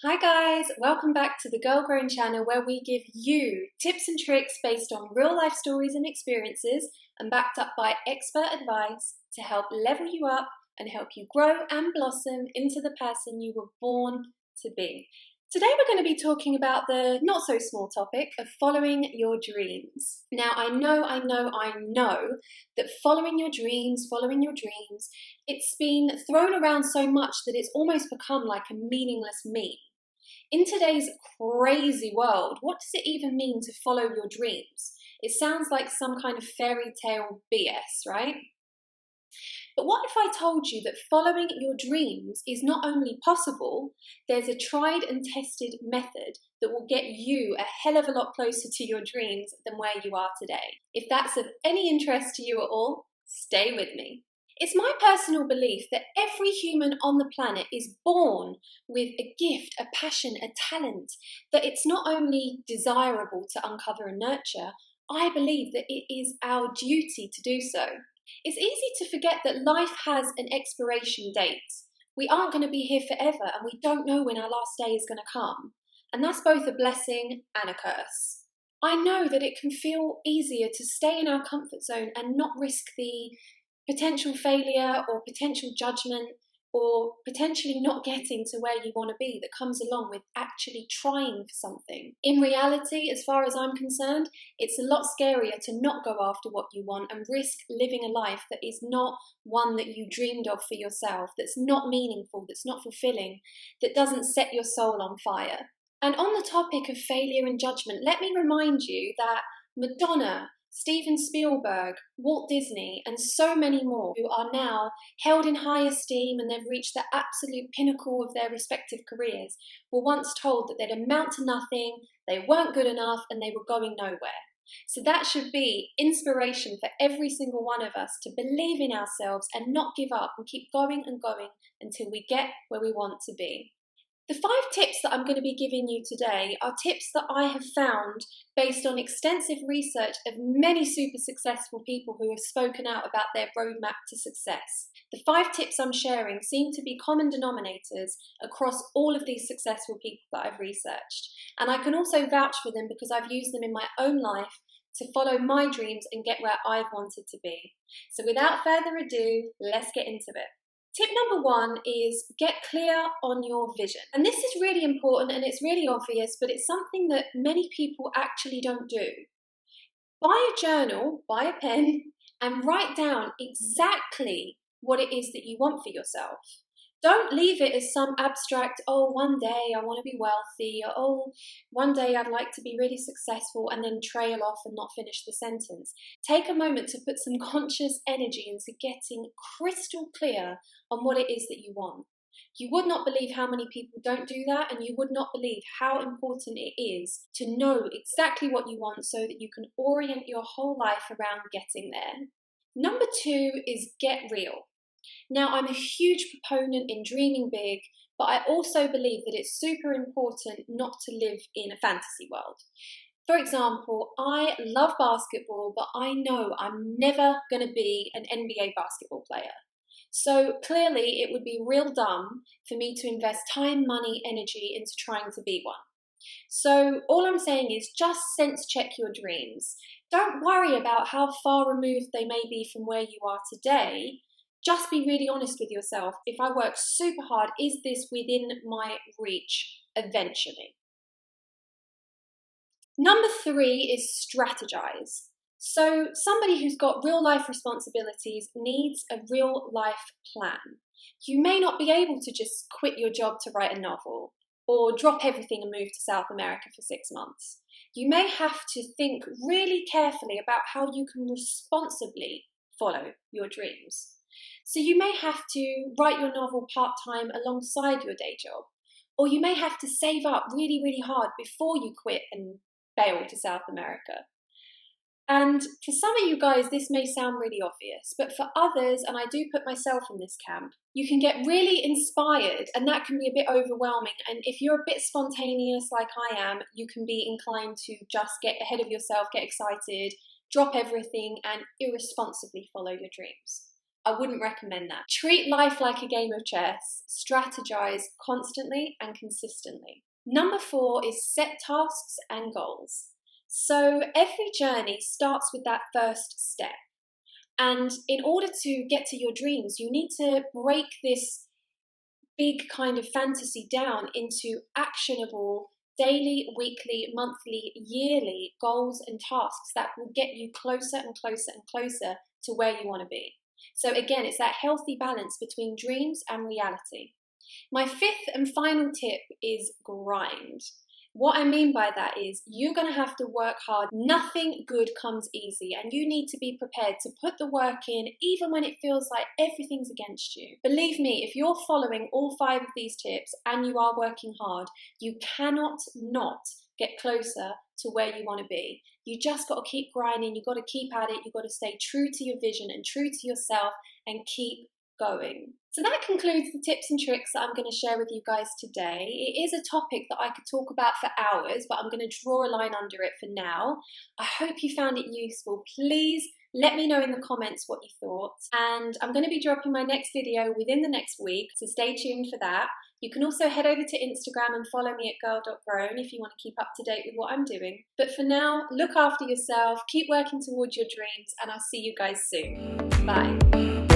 Hi guys, welcome back to the Girl Grown channel where we give you tips and tricks based on real life stories and experiences and backed up by expert advice to help level you up and help you grow and blossom into the person you were born to be. Today we're going to be talking about the not so small topic of following your dreams. Now I know that following your dreams, it's been thrown around so much that it's almost become like a meaningless meme. In today's crazy world, what does it even mean to follow your dreams? It sounds like some kind of fairy tale BS, right? But what if I told you that following your dreams is not only possible, there's a tried and tested method that will get you a hell of a lot closer to your dreams than where you are today? If that's of any interest to you at all, stay with me. It's my personal belief that every human on the planet is born with a gift, a passion, a talent, that it's not only desirable to uncover and nurture, I believe that it is our duty to do so. It's easy to forget that life has an expiration date. We aren't going to be here forever and we don't know when our last day is going to come. And that's both a blessing and a curse. I know that it can feel easier to stay in our comfort zone and not risk the potential failure or potential judgment or potentially not getting to where you want to be that comes along with actually trying for something. In reality, as far as I'm concerned, it's a lot scarier to not go after what you want and risk living a life that is not one that you dreamed of for yourself, that's not meaningful, that's not fulfilling, that doesn't set your soul on fire. And on the topic of failure and judgment, let me remind you that Madonna, Steven Spielberg, Walt Disney, and so many more who are now held in high esteem and they've reached the absolute pinnacle of their respective careers were once told that they'd amount to nothing, they weren't good enough, and they were going nowhere. So that should be inspiration for every single one of us to believe in ourselves and not give up and keep going and going until we get where we want to be. The 5 tips that I'm going to be giving you today are tips that I have found based on extensive research of many super successful people who have spoken out about their roadmap to success. The 5 tips I'm sharing seem to be common denominators across all of these successful people that I've researched. And I can also vouch for them because I've used them in my own life to follow my dreams and get where I've wanted to be. So without further ado, let's get into it. Tip number 1 is get clear on your vision. And this is really important and it's really obvious, but it's something that many people actually don't do. Buy a journal, buy a pen, and write down exactly what it is that you want for yourself. Don't leave it as some abstract, oh, one day I want to be wealthy, or oh, one day I'd like to be really successful, and then trail off and not finish the sentence. Take a moment to put some conscious energy into getting crystal clear on what it is that you want. You would not believe how many people don't do that, and you would not believe how important it is to know exactly what you want so that you can orient your whole life around getting there. Number 2 is get real. Now, I'm a huge proponent in dreaming big, but I also believe that it's super important not to live in a fantasy world. For example, I love basketball, but I know I'm never going to be an NBA basketball player. So clearly it would be real dumb for me to invest time, money, energy into trying to be one. So all I'm saying is just sense check your dreams. Don't worry about how far removed they may be from where you are today. Just be really honest with yourself. If I work super hard, is this within my reach eventually? Number 3 is strategize. So somebody who's got real life responsibilities needs a real life plan. You may not be able to just quit your job to write a novel or drop everything and move to South America for 6 months. You may have to think really carefully about how you can responsibly follow your dreams. So you may have to write your novel part-time alongside your day job, or you may have to save up really, really hard before you quit and bail to South America. And for some of you guys, this may sound really obvious, but for others, and I do put myself in this camp, you can get really inspired and that can be a bit overwhelming. And if you're a bit spontaneous like I am, you can be inclined to just get ahead of yourself, get excited, drop everything and irresponsibly follow your dreams. I wouldn't recommend that. Treat life like a game of chess. Strategize constantly and consistently. Number 4 is set tasks and goals. So every journey starts with that first step. And in order to get to your dreams, you need to break this big kind of fantasy down into actionable daily, weekly, monthly, yearly goals and tasks that will get you closer and closer and closer to where you want to be. So again, it's that healthy balance between dreams and reality. My 5th and final tip is grind. What I mean by that is you're going to have to work hard. Nothing good comes easy, and you need to be prepared to put the work in even when it feels like everything's against you. Believe me, if you're following all 5 of these tips and you are working hard, you cannot not get closer to where you want to be. You just got to keep grinding, you've got to keep at it, you've got to stay true to your vision and true to yourself and keep going. So that concludes the tips and tricks that I'm going to share with you guys today. It is a topic that I could talk about for hours, but I'm going to draw a line under it for now. I hope you found it useful. Please let me know in the comments what you thought. And I'm going to be dropping my next video within the next week, so stay tuned for that. You can also head over to Instagram and follow me at girl.grown if you want to keep up to date with what I'm doing. But for now, look after yourself, keep working towards your dreams, and I'll see you guys soon. Bye.